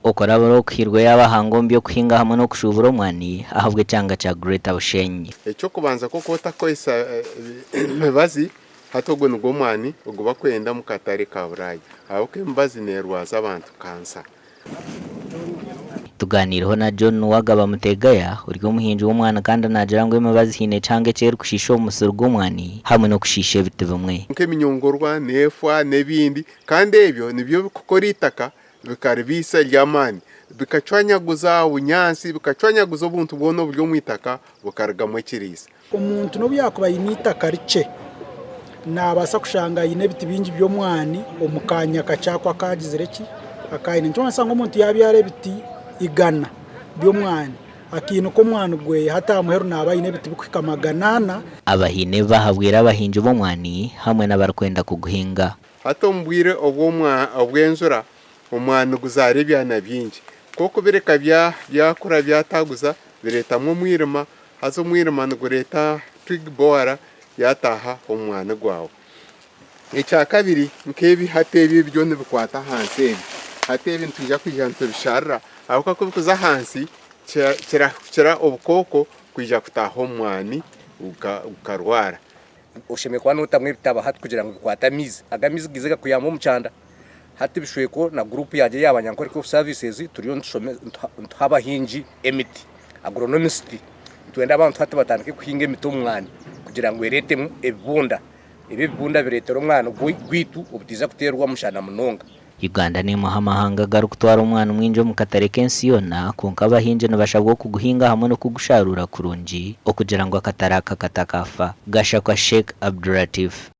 okora abarikuhirira y'abahangombi okuhinga hamwe n'okushubura omwani ahabwa ekyanga kya Greater Bushenyi. Ekyo kubanza ko kotakozesa emibazi hati ogwo nigwo omwani ogwo bakwenda mu katare ka Burayi ahabw'okuba emibazi neerwaza abantu kansa. Tuganireho na John Wagaba Mutegaya uri omuhingi w'omwani kandi anagira ngu emibazi hiine ekyanga ekyerikushiisha omusiri gw'omwani hamwe n'okushiisha ebiti bimwe nk'eminyongorwa n'efwa n'ebindi kandi ebyo nibyo bikukora itaka bikaribisa ry'amaani bikacwanyaguza obunyansi bikacwanyaguza obuntu bwona oburi omu itaka bukarugamu ekiriisa. Omuntu n'obu yakuba aine itaka rikye nabaasa kushanga aine ebiti bingi by'omwani omu kaanya kakyakwa kagizire ki akaine nikyo nsanga omuntu yabyara ebiti 100 by'omwani akiinuka omwani gwe hata muheru naba aine ebiti bikuhika 100. Abahine bahabwira abahingi b'omwani hamwe n'abarikwenda kuguhinga. Hata omu bwire obw'enjura omwani guzaara ebyana bingi koko bireka byakura byataguza bireetamu omwirima haza omwirima nigureeta twig borer yataha omwani gwawe. Ekyakabiri nk'ebi hata ebi byo nibikwata ahansi ebi hata ebi nitwija kwija nitubisharira ahabw'okuba kubikuza ahansi kirakira obukooko kwija kutaha omwani ukarwara. Oshemekwa notamwe bitaba hati kugira ngo bikwata amizi agamizi gize kuyamba omukyanda hati bishweko na group yaje y'abanyankore ko services turiyo ntuhabahingi emiti agronomist twenda abantu hati batandike kuhinga emiti omwani kugira ngo eretemu ebibunda biretera omwani gwitu obutiza kuterwa mushana munonga. Uganda ni muhamahanga garukutwara omwani mwingi omu katare k'ensi yona konka abahingi nibashabwa okuguhinga hamwe n'okugusharura kurungi okugira ngu akatare aka katakafa. Gashakwa Sheikh Abdulatif.